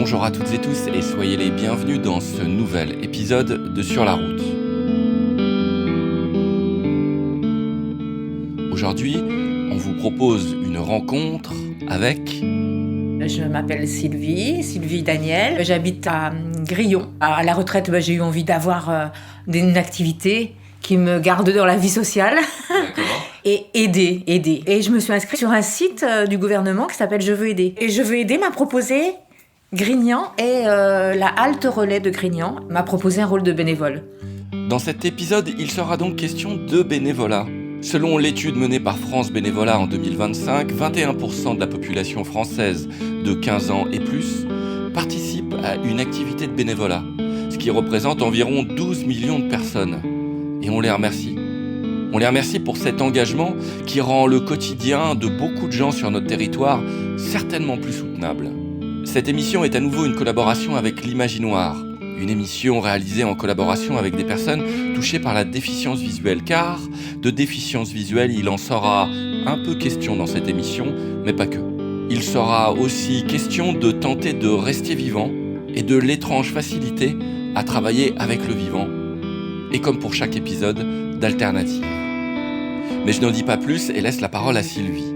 Bonjour à toutes et tous et soyez les bienvenus dans ce nouvel épisode de Sur la route. Aujourd'hui, on vous propose une rencontre avec... Je m'appelle Sylvie Daniel. J'habite à Grillon. À la retraite, j'ai eu envie d'avoir une activité qui me garde dans la vie sociale. D'accord. Et aider. Et je me suis inscrite sur un site du gouvernement qui s'appelle Je veux aider. Et Je veux aider m'a proposé Grignan et la halte relais de Grignan m'a proposé un rôle de bénévole. Dans cet épisode, il sera donc question de bénévolat. Selon l'étude menée par France Bénévolat en 2025, 21% de la population française de 15 ans et plus participe à une activité de bénévolat, ce qui représente environ 12 millions de personnes. Et on les remercie. On les remercie pour cet engagement qui rend le quotidien de beaucoup de gens sur notre territoire certainement plus soutenable. Cette émission est à nouveau une collaboration avec l'Imaginoire, une émission réalisée en collaboration avec des personnes touchées par la déficience visuelle, car de déficience visuelle, il en sera un peu question dans cette émission, mais pas que. Il sera aussi question de tenter de rester vivant et de l'étrange facilité à travailler avec le vivant, et comme pour chaque épisode, d'alternatives. Mais je n'en dis pas plus et laisse la parole à Sylvie.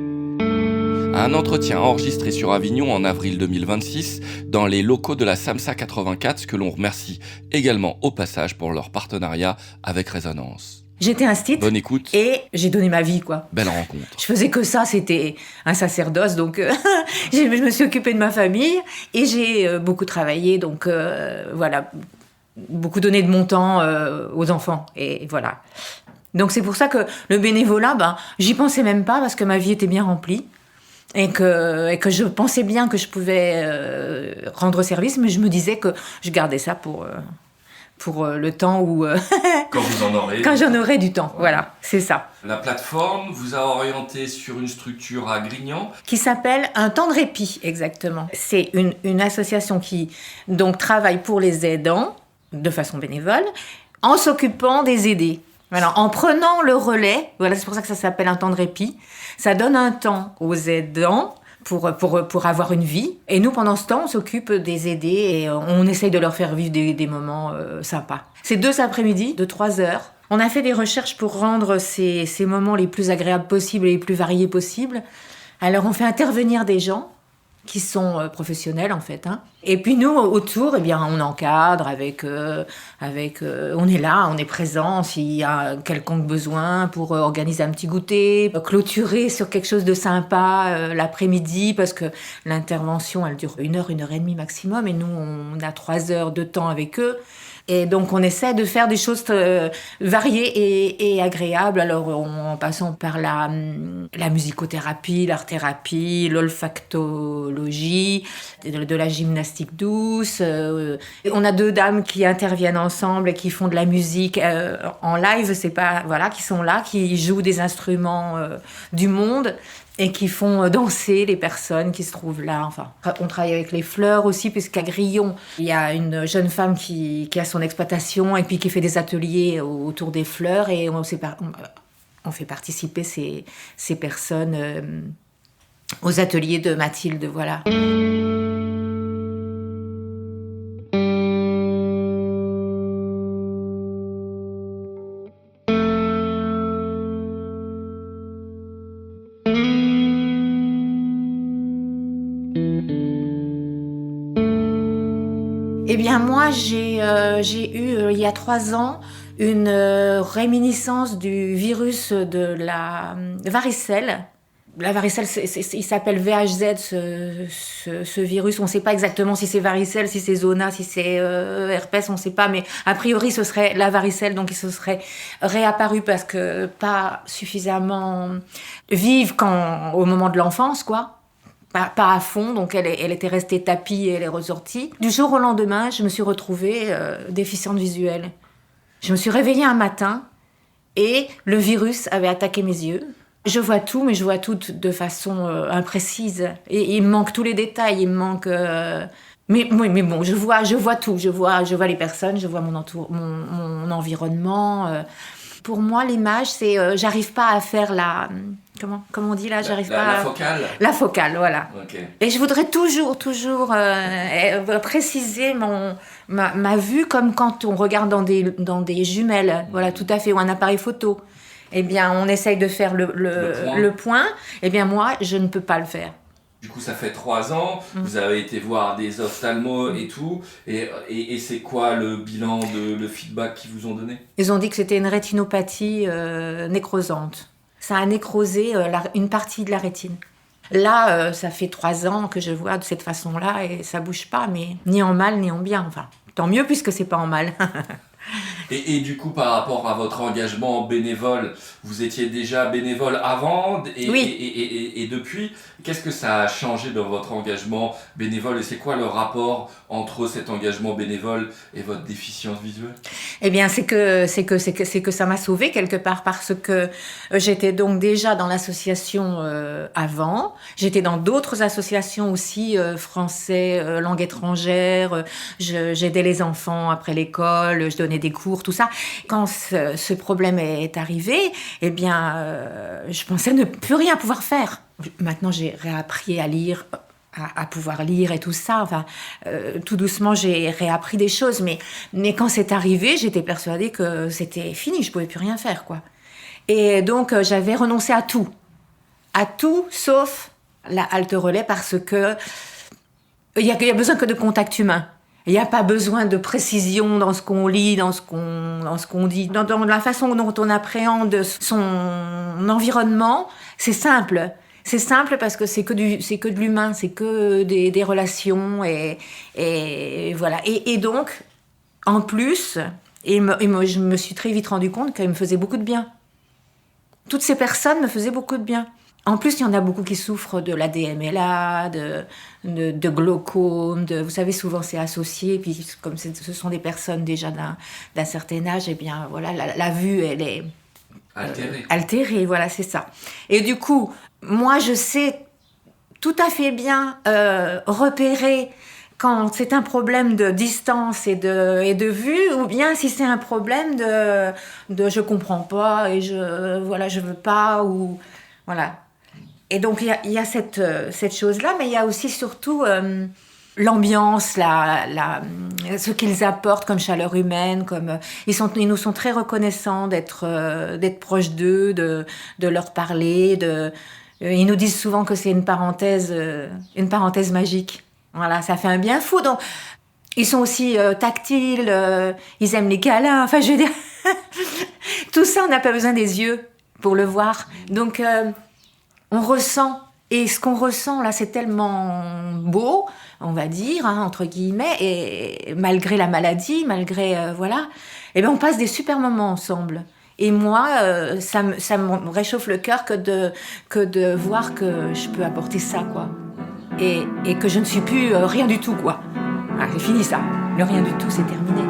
À un entretien enregistré sur Avignon en avril 2026 dans les locaux de la SAMSA 84, ce que l'on remercie également au passage pour leur partenariat avec Résonance. J'étais instite. Bonne écoute. Et j'ai donné ma vie, quoi. Belle rencontre. Je faisais que ça, c'était un sacerdoce, donc je me suis occupée de ma famille et j'ai beaucoup travaillé, donc voilà, beaucoup donné de mon temps aux enfants, et voilà. Donc c'est pour ça que le bénévolat, j'y pensais même pas parce que ma vie était bien remplie. Et que je pensais bien que je pouvais rendre service, mais je me disais que je gardais ça pour le temps où... Quand vous en aurez. Quand j'en aurai du temps, voilà, c'est ça. La plateforme vous a orienté sur une structure à Grignan. Qui s'appelle Un temps de répit, exactement. C'est une association qui donc travaille pour les aidants, de façon bénévole, en s'occupant des aidés. Alors, en prenant le relais, voilà, c'est pour ça que ça s'appelle un temps de répit, ça donne un temps aux aidants pour avoir une vie. Et nous, pendant ce temps, on s'occupe des aidés et on essaye de leur faire vivre des moments sympas. C'est 2 après-midi de 3 heures. On a fait des recherches pour rendre ces moments les plus agréables possibles et les plus variés possibles. Alors, on fait intervenir des gens qui sont professionnels en fait. Et puis nous, autour, on encadre on est là, on est présent s'il y a quelconque besoin pour organiser un petit goûter, clôturer sur quelque chose de sympa l'après-midi, parce que l'intervention, elle dure 1 heure, 1 heure et demie maximum, et nous, on a 3 heures de temps avec eux. Et donc, on essaie de faire des choses variées et agréables. Alors, en passant par la musicothérapie, l'art-thérapie, l'olfactologie, de la gymnastique douce. On a 2 dames qui interviennent ensemble et qui font de la musique en live. C'est pas, voilà, qui sont là, qui jouent des instruments du monde et qui font danser les personnes qui se trouvent là. Enfin, on travaille avec les fleurs aussi, puisqu'à Grillon, il y a une jeune femme qui a son exploitation et puis qui fait des ateliers autour des fleurs, et on fait participer ces personnes aux ateliers de Mathilde, voilà. Eh bien, moi, j'ai eu, il y a 3 ans, une réminiscence du virus de la varicelle. La varicelle, il s'appelle VHZ, ce virus. On ne sait pas exactement si c'est varicelle, si c'est zona, si c'est herpès, on ne sait pas. Mais a priori, ce serait la varicelle, donc il se serait réapparu parce que pas suffisamment vive au moment de l'enfance, quoi. Pas à fond, donc elle était restée tapie et elle est ressortie. Du jour au lendemain, je me suis retrouvée déficiente visuelle. Je me suis réveillée un matin et le virus avait attaqué mes yeux. Je vois tout, mais je vois tout de façon imprécise. Et il me manque tous les détails, il me manque... Mais bon, je vois tout. Je vois les personnes, je vois mon environnement. Pour moi, l'image, c'est... j'arrive pas à faire comment on dit là, j'arrive pas La focale. La focale, voilà. Ok. Et je voudrais toujours préciser ma vue, comme quand on regarde dans des jumelles, voilà, tout à fait, ou un appareil photo. Eh bien, on essaye de faire le point. Eh bien, moi, je ne peux pas le faire. Du coup, ça fait 3 ans, vous avez été voir des ophtalmos et tout, et c'est quoi le bilan, le feedback qu'ils vous ont donné ? Ils ont dit que c'était une rétinopathie nécrosante. Ça a nécrosé une partie de la rétine. Là, ça fait 3 ans que je vois de cette façon-là et ça bouge pas, mais ni en mal ni en bien. Enfin, tant mieux puisque c'est pas en mal. Et du coup, par rapport à votre engagement bénévole, vous étiez déjà bénévole avant Oui. Et depuis, qu'est-ce que ça a changé dans votre engagement bénévole et c'est quoi le rapport entre cet engagement bénévole et votre déficience visuelle ? Eh bien, c'est que ça m'a sauvée quelque part parce que j'étais donc déjà dans l'association avant. J'étais dans d'autres associations aussi, français, langue étrangère. J'aidais les enfants après l'école, je donnais des cours, tout ça. Quand ce problème est arrivé, eh bien, je pensais ne plus rien pouvoir faire. Maintenant, j'ai réappris à lire, à pouvoir lire et tout ça. Enfin, tout doucement, j'ai réappris des choses. Mais quand c'est arrivé, j'étais persuadée que c'était fini, je pouvais plus rien faire, quoi. Et donc, j'avais renoncé à tout sauf la halte relais parce que il y a besoin que de contact humain. Il n'y a pas besoin de précision dans ce qu'on lit, dans ce qu'on dit. Dans la façon dont on appréhende son environnement, c'est simple. C'est simple parce que c'est que de l'humain, c'est que des relations et voilà. Et donc, en plus, je me suis très vite rendu compte qu'il me faisait beaucoup de bien. Toutes ces personnes me faisaient beaucoup de bien. En plus, il y en a beaucoup qui souffrent de l'ADMLA, de glaucome, vous savez, souvent c'est associé, puis comme ce sont des personnes déjà d'un certain âge, eh bien voilà, la vue, elle est altérée, voilà, c'est ça. Et du coup, moi, je sais tout à fait bien repérer quand c'est un problème de distance et de vue, ou bien si c'est un problème de je comprends pas et je veux pas, ou voilà. Et donc, il y a cette chose-là, mais il y a aussi surtout l'ambiance, ce qu'ils apportent comme chaleur humaine, ils nous sont très reconnaissants d'être proches d'eux, de leur parler, ils nous disent souvent que c'est une parenthèse magique. Voilà, ça fait un bien fou. Donc, ils sont aussi tactiles, ils aiment les câlins. Enfin, je veux dire, tout ça, on n'a pas besoin des yeux pour le voir. Donc, on ressent, et ce qu'on ressent là, c'est tellement beau, on va dire, hein, entre guillemets, et malgré la maladie, malgré, voilà, et bien on passe des super moments ensemble. Et moi, ça me réchauffe le cœur que de voir que je peux apporter ça, quoi. Et que je ne suis plus rien du tout, quoi. Ah, c'est fini ça, le rien du tout, c'est terminé.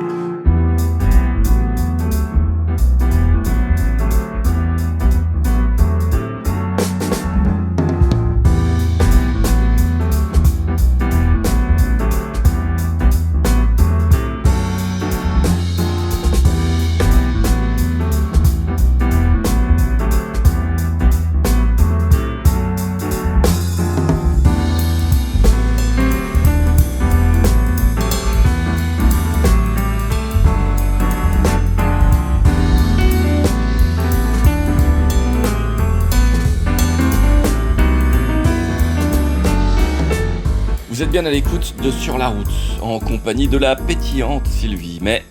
Vous êtes bien à l'écoute de Sur la route, en compagnie de la pétillante Sylvie. Mais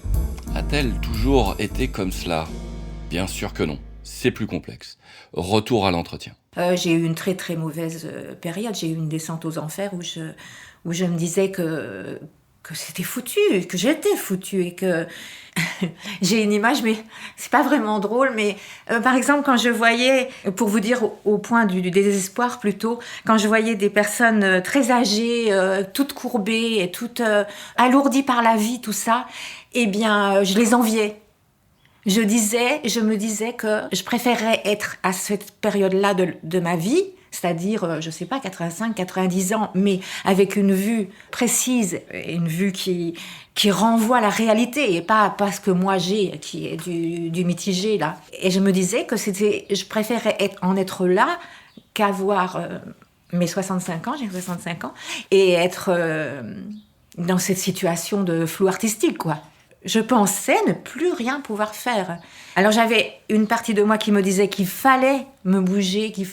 a-t-elle toujours été comme cela ? Bien sûr que non, c'est plus complexe. Retour à l'entretien. J'ai eu une très très mauvaise période, j'ai eu une descente aux enfers où je me disais que c'était foutu, que j'étais foutue et que j'ai une image, mais c'est pas vraiment drôle, mais par exemple quand je voyais, pour vous dire au point du désespoir plutôt, quand je voyais des personnes très âgées, toutes courbées et toutes alourdies par la vie, tout ça, eh bien je les enviais. Je me disais que je préférerais être à cette période-là de ma vie, c'est-à-dire, je ne sais pas, 85, 90 ans, mais avec une vue précise, une vue qui renvoie à la réalité, et pas ce que moi j'ai, qui est du mitigé, là. Et je me disais que je préférais en être là qu'avoir mes 65 ans, j'ai 65 ans, et être dans cette situation de flou artistique, quoi. Je pensais ne plus rien pouvoir faire. Alors j'avais une partie de moi qui me disait qu'il fallait me bouger, il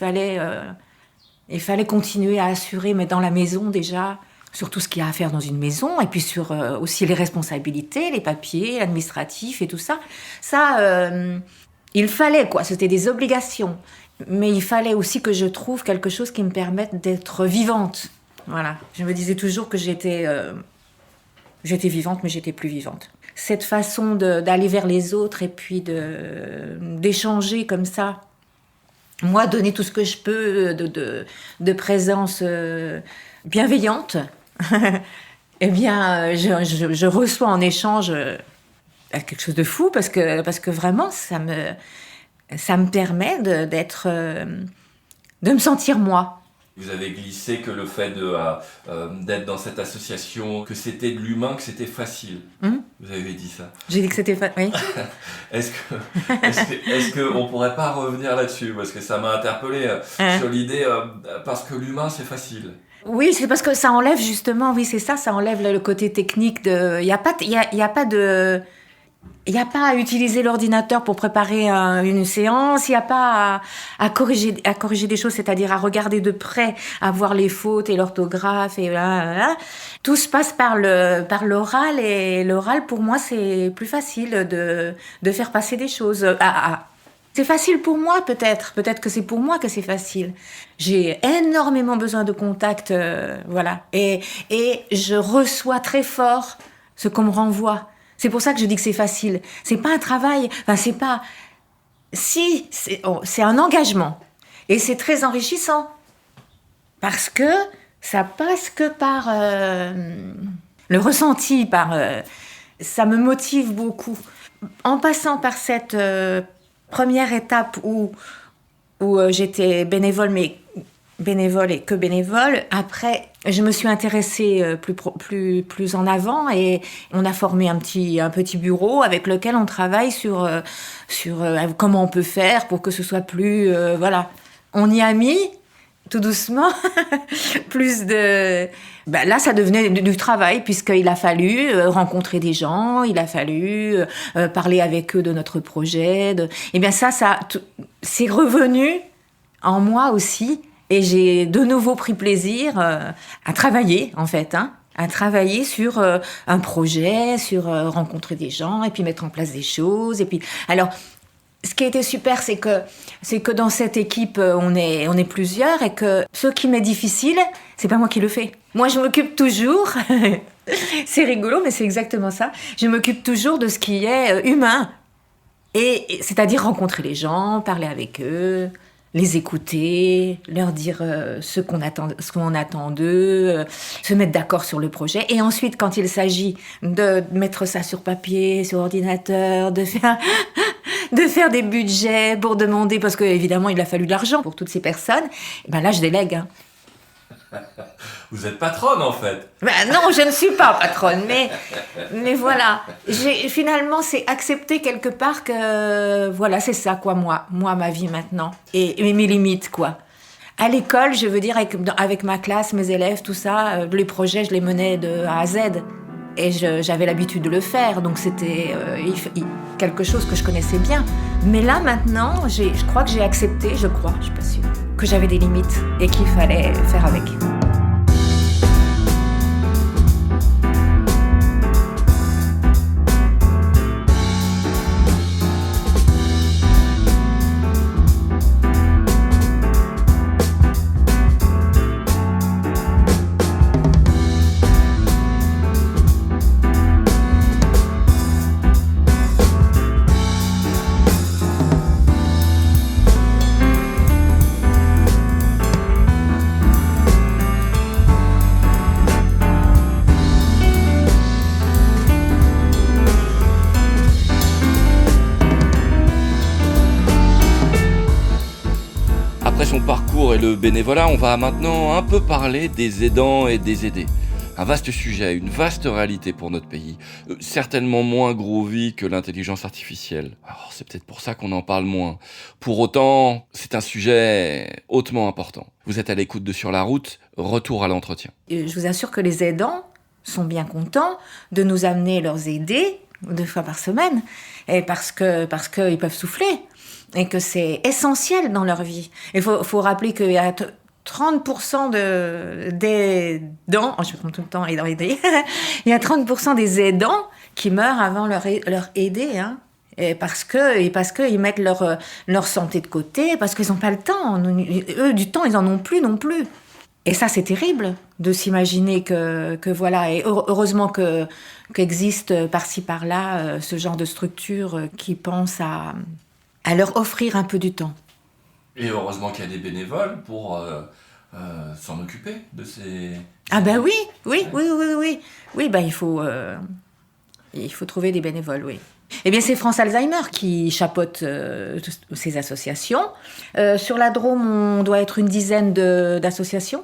fallait continuer à assurer, mais dans la maison déjà, sur tout ce qu'il y a à faire dans une maison, et puis sur aussi les responsabilités, les papiers, l'administratif et tout ça. Ça, il fallait, quoi, c'était des obligations. Mais il fallait aussi que je trouve quelque chose qui me permette d'être vivante. Voilà, je me disais toujours que j'étais vivante, mais j'étais plus vivante. Cette façon d'aller vers les autres et puis d'échanger comme ça, moi, donner tout ce que je peux de présence bienveillante, eh bien, je reçois en échange quelque chose de fou parce que vraiment, ça me permet de me sentir moi. Vous avez glissé que le fait d'être dans cette association, que c'était de l'humain, que c'était facile. Vous avez dit ça. J'ai dit que c'était facile, oui. Est-ce qu'on pourrait pas revenir là-dessus? Parce que ça m'a interpellé sur l'idée, parce que l'humain, c'est facile. Oui, c'est parce que ça enlève justement, oui, c'est ça enlève le côté technique de... Il n'y a pas à utiliser l'ordinateur pour préparer une séance, il n'y a pas à corriger des choses, c'est-à-dire à regarder de près, à voir les fautes et l'orthographe et là. Tout se passe par l'oral, et l'oral pour moi c'est plus facile de faire passer des choses. C'est facile pour moi peut-être que c'est pour moi que c'est facile. J'ai énormément besoin de contact, voilà, et je reçois très fort ce qu'on me renvoie. C'est pour ça que je dis que c'est facile. C'est pas un travail, c'est un engagement. Et c'est très enrichissant. Parce que ça passe que par le ressenti, ça me motive beaucoup. En passant par cette première étape où j'étais bénévole, mais bénévole et que bénévole. Après, je me suis intéressée plus en avant, et on a formé un petit bureau avec lequel on travaille sur comment on peut faire pour que ce soit plus... voilà. On y a mis, tout doucement, plus de... là, ça devenait du travail, puisqu'il a fallu rencontrer des gens, il a fallu parler avec eux de notre projet. Eh bien, c'est revenu en moi aussi. Et j'ai de nouveau pris plaisir à travailler, en fait, à travailler sur un projet, sur rencontrer des gens, et puis mettre en place des choses. Et puis, alors, ce qui a été super, c'est que dans cette équipe, on est plusieurs, et que ce qui m'est difficile, c'est pas moi qui le fais. Moi, je m'occupe toujours, c'est rigolo, mais c'est exactement ça, je m'occupe toujours de ce qui est humain. Et c'est-à-dire rencontrer les gens, parler avec eux, les écouter, leur dire ce qu'on attend d'eux, se mettre d'accord sur le projet. Et ensuite, quand il s'agit de mettre ça sur papier, sur ordinateur, de faire des budgets pour demander, parce qu'évidemment, il a fallu de l'argent pour toutes ces personnes, là, je délègue. Vous êtes patronne, en fait. Non, je ne suis pas patronne, mais voilà. Finalement, c'est accepter quelque part que, voilà, c'est ça, quoi, moi, ma vie maintenant. Et mes limites, quoi. À l'école, je veux dire, avec ma classe, mes élèves, tout ça, les projets, je les menais de A à Z. Et j'avais l'habitude de le faire, donc c'était quelque chose que je connaissais bien. Mais là, maintenant, je crois que j'ai accepté, je suis pas sûre, que j'avais des limites et qu'il fallait faire avec. Après son parcours et le bénévolat, on va maintenant un peu parler des aidants et des aidés. Un vaste sujet, une vaste réalité pour notre pays. Certainement moins groovy que l'intelligence artificielle. Alors, c'est peut-être pour ça qu'on en parle moins. Pour autant, c'est un sujet hautement important. Vous êtes à l'écoute de Sur la route, retour à l'entretien. Je vous assure que les aidants sont bien contents de nous amener leurs aidés 2 fois par semaine, et parce qu'ils peuvent souffler, et que c'est essentiel dans leur vie. Il faut rappeler qu'il y a 30% des aidants, je compte tout le temps aidants, aidés, il y a 30% des aidants qui meurent avant leur aidé, hein. Et parce qu'ils mettent leur santé de côté, parce qu'ils n'ont pas le temps. Eux, du temps, ils n'en ont plus non plus. Et ça, c'est terrible de s'imaginer que voilà. Et heureusement qu'existe par-ci par-là ce genre de structure qui pense à leur offrir un peu du temps. Et heureusement qu'il y a des bénévoles pour s'en occuper de ces... Ah ben oui. Oui, ben il faut trouver des bénévoles, oui. Eh bien, c'est France Alzheimer qui chapeaute ces associations. Sur la Drôme, on doit être une dizaine d'associations.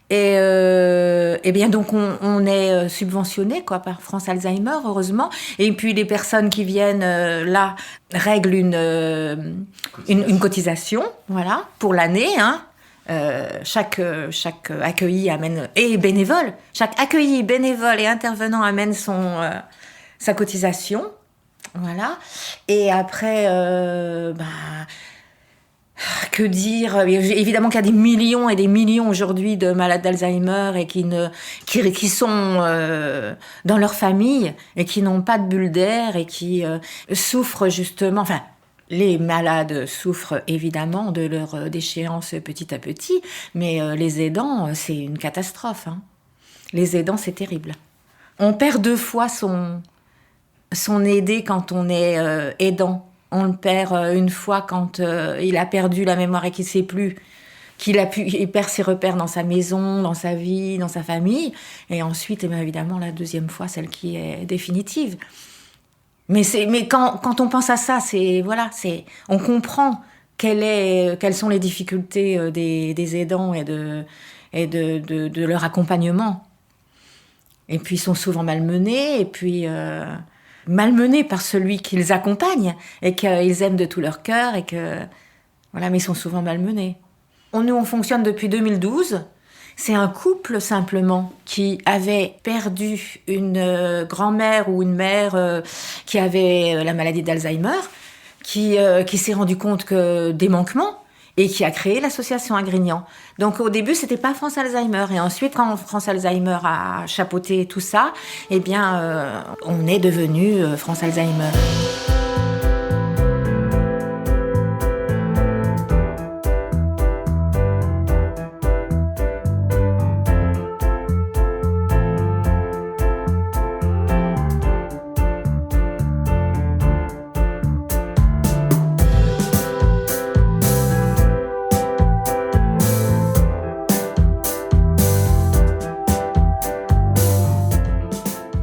Et bien donc on est subventionné par France Alzheimer, heureusement. Et puis les personnes qui viennent là règlent une cotisation, voilà, pour l'année, hein. Chaque accueilli amène, et bénévole, chaque accueilli, bénévole et intervenant amène sa cotisation, voilà. Et après que dire ? Évidemment qu'il y a des millions et des millions aujourd'hui de malades d'Alzheimer et qui sont dans leur famille et qui n'ont pas de bulle d'air et qui souffrent justement... Enfin, les malades souffrent évidemment de leur déchéance petit à petit, mais les aidants, c'est une catastrophe, hein. Les aidants, c'est terrible. On perd 2 fois son aidé quand on est aidant. On le perd une fois quand il a perdu la mémoire et qu'il ne sait plus, il perd ses repères dans sa maison, dans sa vie, dans sa famille. Et ensuite, évidemment, la 2e fois, celle qui est définitive. Mais quand on pense à ça, on comprend quelles sont les difficultés des aidants et de leur accompagnement. Et puis, ils sont souvent malmenés, et puis... malmenés par celui qu'ils accompagnent et qu'ils aiment de tout leur cœur mais ils sont souvent malmenés. Nous, on fonctionne depuis 2012. C'est un couple simplement qui avait perdu une grand-mère ou une mère qui avait la maladie d'Alzheimer, qui s'est rendu compte des manquements et qui a créé l'association à Grignan. Donc au début, c'était pas France Alzheimer. Et ensuite, quand France Alzheimer a chapeauté tout ça, on est devenu France Alzheimer.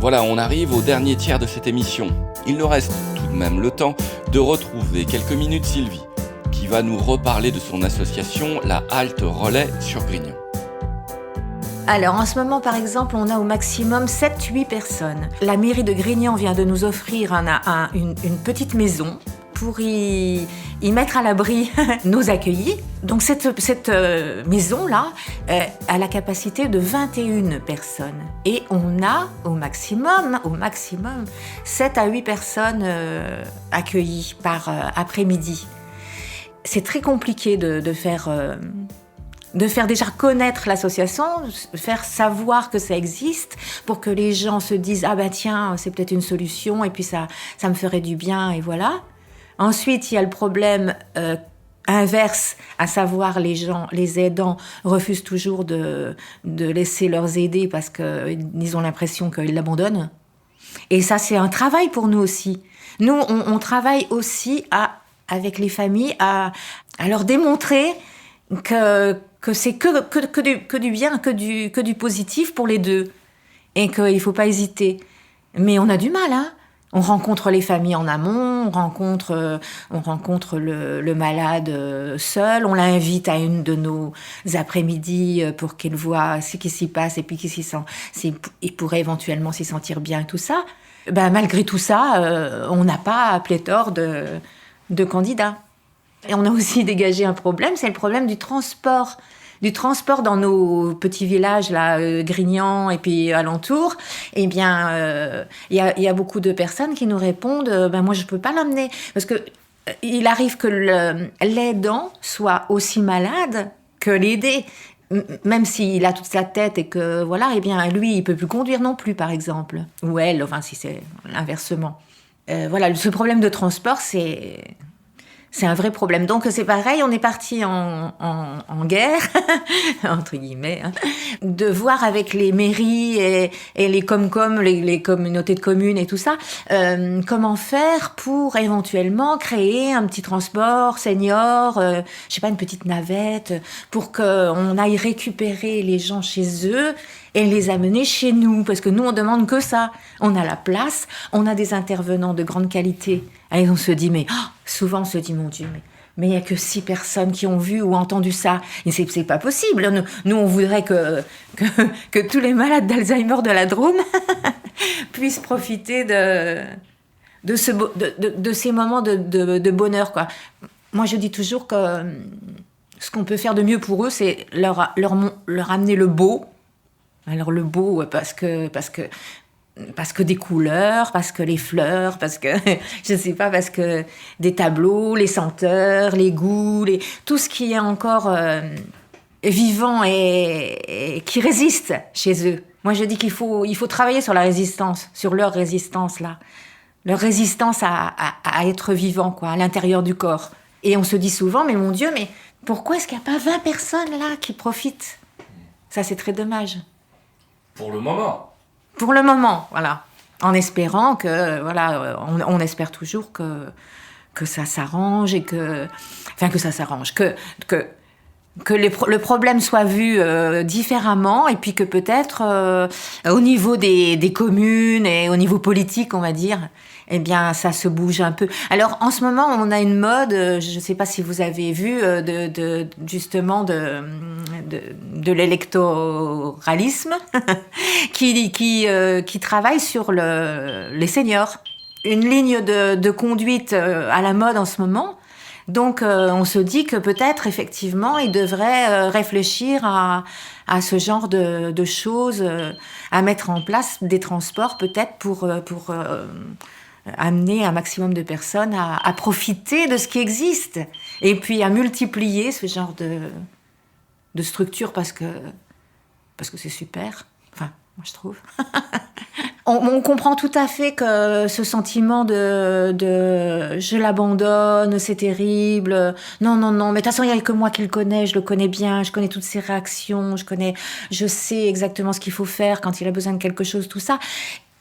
Voilà, on arrive au dernier tiers de cette émission. Il nous reste tout de même le temps de retrouver quelques minutes Sylvie, qui va nous reparler de son association, la Halte Relais sur Grignan. Alors, en ce moment, par exemple, on a au maximum 7-8 personnes. La mairie de Grignan vient de nous offrir une petite maison pour y mettre à l'abri nos accueillis. Donc cette maison-là a la capacité de 21 personnes. Et on a au maximum 7 à 8 personnes accueillies par après-midi. C'est très compliqué de faire déjà connaître l'association, faire savoir que ça existe pour que les gens se disent « Ah ben tiens, c'est peut-être une solution et puis ça me ferait du bien » et voilà. Ensuite, il y a le problème inverse, à savoir les aidants refusent toujours de laisser leurs aidés parce qu'ils ont l'impression qu'ils l'abandonnent. Et ça, c'est un travail pour nous aussi. Nous, on travaille aussi avec les familles à leur démontrer que c'est que du bien, que du positif pour les deux. Et qu'il ne faut pas hésiter. Mais on a du mal, hein. On rencontre les familles en amont, on rencontre le malade seul, on l'invite à une de nos après-midi pour qu'il voit ce qui s'y passe et puis il pourrait éventuellement s'y sentir bien et tout ça. Malgré tout ça, on n'a pas pléthore de candidats. Et on a aussi dégagé un problème, c'est le problème du transport. Du transport dans nos petits villages, là, Grignan et puis alentour, eh bien, y a beaucoup de personnes qui nous répondent moi, je ne peux pas l'emmener. Parce que il arrive que l'aidant soit aussi malade que l'aidé. Même s'il a toute sa tête et que, voilà, eh bien, lui, il ne peut plus conduire non plus, par exemple. Ou elle, enfin, si c'est inversement. Voilà, ce problème de transport, c'est un vrai problème. Donc c'est pareil, on est parti en guerre, entre guillemets, de voir avec les mairies et les Comcom, les communautés de communes et tout ça, comment faire pour éventuellement créer un petit transport senior, je sais pas, une petite navette, pour qu'on aille récupérer les gens chez eux et les amener chez nous, parce que nous, on demande que ça. On a la place, on a des intervenants de grande qualité. Et on se dit, souvent on se dit, mon Dieu, mais il n'y a que 6 personnes qui ont vu ou entendu ça. Et c'est pas possible. Nous, on voudrait que tous les malades d'Alzheimer de la Drôme puissent profiter de ces moments de bonheur, quoi. Moi, je dis toujours que ce qu'on peut faire de mieux pour eux, c'est leur amener le beau. Alors le beau, parce que des couleurs, parce que les fleurs, parce que, je sais pas, parce que des tableaux, les senteurs, les goûts, tout ce qui est encore vivant et qui résiste chez eux. Moi, je dis qu'il faut travailler sur la résistance, sur leur résistance, là. Leur résistance à être vivant, quoi, à l'intérieur du corps. Et on se dit souvent, mais mon Dieu, mais pourquoi est-ce qu'il n'y a pas 20 personnes, là, qui profitent ? Ça, c'est très dommage. Pour le moment. Pour le moment, voilà. En espérant que, voilà, on espère toujours que ça s'arrange et que ça s'arrange, que le problème soit vu différemment et puis que peut-être au niveau des communes et au niveau politique, on va dire, eh bien, ça se bouge un peu. Alors, en ce moment, on a une mode, je ne sais pas si vous avez vu, justement de l'électoralisme qui travaille sur les seniors. Une ligne de conduite à la mode en ce moment. Donc, on se dit que peut-être, effectivement, il devrait réfléchir à ce genre de choses, à mettre en place des transports, peut-être pour amener un maximum de personnes à profiter de ce qui existe. Et puis à multiplier ce genre de structure parce que c'est super. Enfin, moi, je trouve. On comprend tout à fait que ce sentiment de je l'abandonne, c'est terrible. Non, mais de toute façon, il n'y a que moi qui le connais, je le connais bien, je connais toutes ses réactions, je sais exactement ce qu'il faut faire quand il a besoin de quelque chose, tout ça.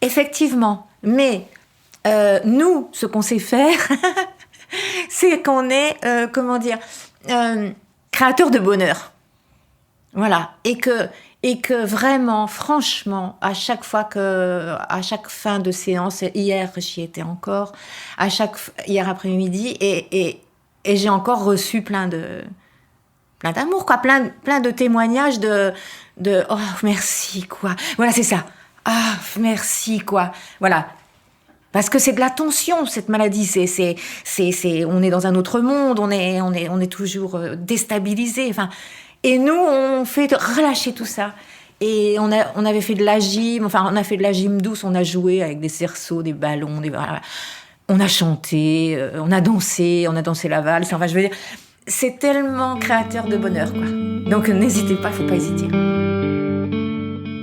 Effectivement, mais nous, ce qu'on sait faire, c'est qu'on est, créateur de bonheur. Voilà. Et que vraiment, franchement, à chaque fin de séance, hier j'y étais encore, hier après-midi, et j'ai encore reçu plein d'amour, quoi, plein de témoignages de oh, merci, quoi. Voilà, c'est ça. Ah, merci, quoi. Voilà. Parce que c'est de la tension, cette maladie. On est dans un autre monde, on est toujours déstabilisé. Enfin, et nous, on fait relâcher tout ça. Et on avait fait de la gym, on a fait de la gym douce, on a joué avec des cerceaux, des ballons, voilà. On a chanté, on a dansé la valse. Enfin, je veux dire, c'est tellement créateur de bonheur, quoi. Donc n'hésitez pas, il faut pas hésiter.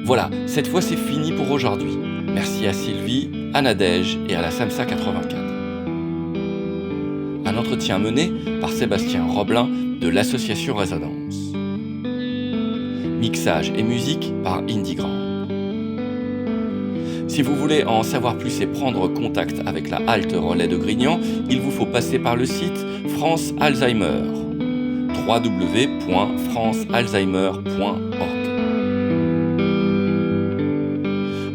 Voilà, cette fois c'est fini pour aujourd'hui. Merci à Sylvie, à Nadège et à la SAMSA 84. Un entretien mené par Sébastien Roblin de l'association Résonance. Mixage et musique par Indie Grand. Si vous voulez en savoir plus et prendre contact avec la halte relais de Grignan, il vous faut passer par le site France Alzheimer, www.francealzheimer.org.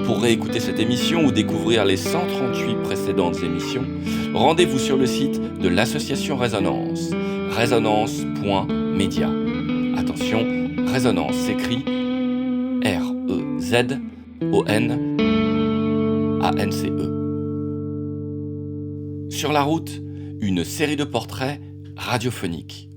Pour réécouter cette émission ou découvrir les 138 précédentes émissions, rendez-vous sur le site de l'association Résonance, résonance.media. Attention, Résonance s'écrit REZONANCE. Sur la route, une série de portraits radiophoniques.